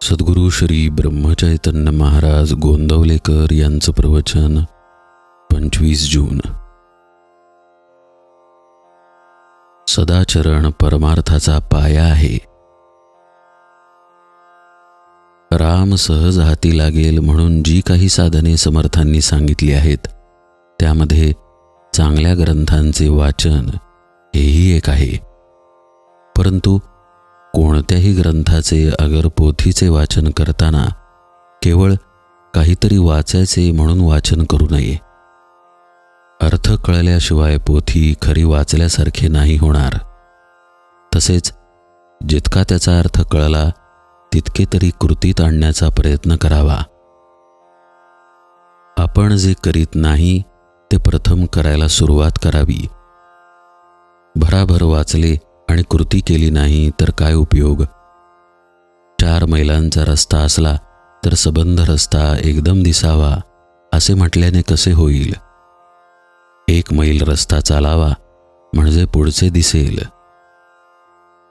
सद्गुरू श्री ब्रह्मचैतन्य महाराज गोंदवलेकर यांचं प्रवचन 25 जून. सदाचरण परमार्थाचा पाया आहे. राम सहज हाती लागेल म्हणून जी काही साधने समर्थांनी सांगितली आहेत त्यामध्ये चांगल्या ग्रंथांचे वाचन हेही एक आहे. परंतु कोणत्याही ग्रंथाचे अगर पोथीचे वाचन करताना केवळ काहीतरी वाचायचे म्हणून वाचन करू नये. अर्थ कळल्याशिवाय पोथी खरी वाचल्यासारखे नाही होणार. तसेच जितका त्याचा अर्थ कळला तितके तरी कृतीत आणण्याचा प्रयत्न करावा. आपण जे करीत नाही ते प्रथम करायला सुरुवात करावी. भराभर वाचले आणि कृती केली नाही तर काय उपयोग? 4 मैलांचा रस्ता असला तर सबंध रस्ता एकदम दिसावा असे म्हटल्याने कसे होईल? 1 मैल रस्ता चालावा म्हणजे पुढचे दिसेल.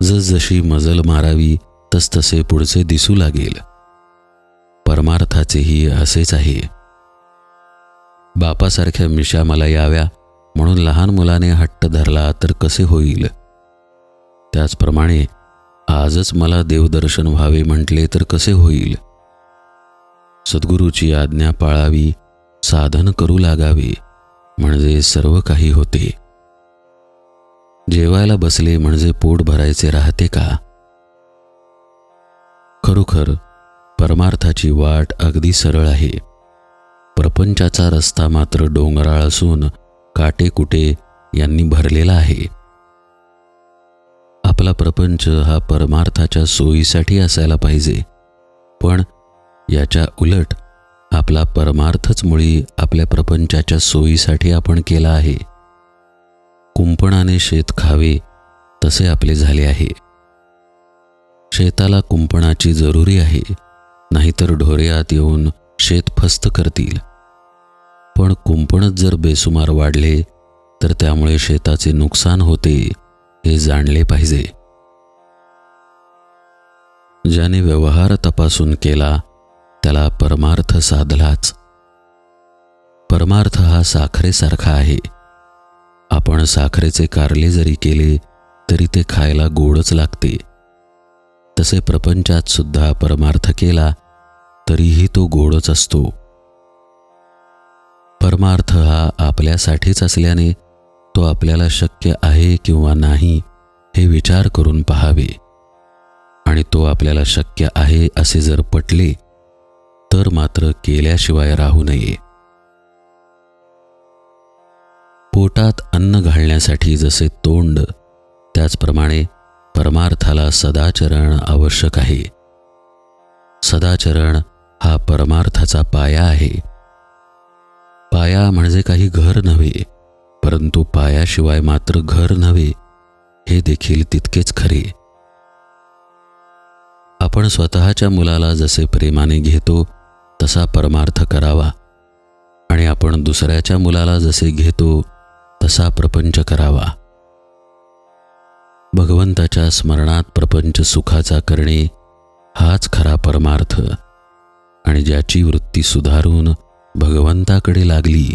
जसजशी मजल मारावी तसतसे पुढचे दिसू लागेल. परमार्थाचेही असेच आहे. बापासारख्या मिशा मला याव्या म्हणून लहान मुलाने हट्ट धरला तर कसे होईल? त्याचप्रमाणे आजच मला देवदर्शन व्हावे म्हटले तर कसे होईल? सद्गुरूची आज्ञा पाळावी, साधन करू लागावे म्हणजे सर्व काही होते. जेवायला बसले म्हणजे पोट भरायचे राहते का? खरोखर परमार्थाची वाट अगदी सरळ आहे. प्रपंचाचा रस्ता मात्र डोंगराळ असून काटेकुटे यांनी भरलेला आहे. आपला प्रपंच हा परमार्थाच्या सोयीसाठी असायला पाहिजे, पण याच्या उलट आपला परमार्थच मुळी आपल्या प्रपंचाच्या सोयीसाठी आपण केला आहे. कुंपणाने शेत खावे तसे आपले झाले आहे. शेताला कुंपणाची जरुरी आहे, नाहीतर ढोरे आत येऊन शेत फस्त करतील. पण कुंपणच जर बेसुमार वाढले तर त्यामुळे शेताचे नुकसान होते हे जाणले पाहिजे. ज्याने व्यवहार तपासून केला त्याला परमार्थ साधलाच. परमार्थ हा साखरेसारखा आहे. आपण साखरेचे कारले जरी केले तरी ते खायला गोडच लागते. तसे प्रपंचात सुद्धा परमार्थ केला तरीही तो गोडच असतो. परमार्थ हा आपल्यासाठीच असल्याने तो आपल्याला शक्य आहे किंवा नाही हे विचार करून पहावे, आणि तो आपल्याला शक्य आहे असे जर पटले तर मात्र केल्याशिवाय राहू नये. पोटात अन्न घालण्यासाठी जसे तोंड त्याचप्रमाणे परमार्थाला सदाचरण आवश्यक आहे. सदाचरण हा परमार्थाचा पाया आहे. पाया म्हणजे काही घर नव्हे, परंतु पायाशिवाय मात्र घर नव्हे हे देखील तितकेच खरे. आपण स्वतःच्या मुलाला जसे प्रेमाने घेतो तसा परमार्थ करावा, आणि आपण दुसऱ्याच्या मुलाला जसे घेतो तसा प्रपंच करावा. भगवंताच्या स्मरणात प्रपंच सुखाचा करणे हाच खरा परमार्थ, आणि ज्याची वृत्ती सुधारून भगवंताकडे लागली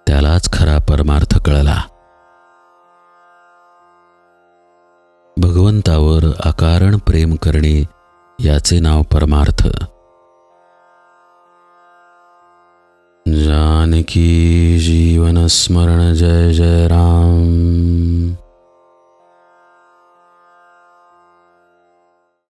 त्यालाच खरा परमार्थ कळला. भगवंतावर अकारण प्रेम करणे याचे नाव परमार्थ. जानकी जीवन स्मरण जय जय राम.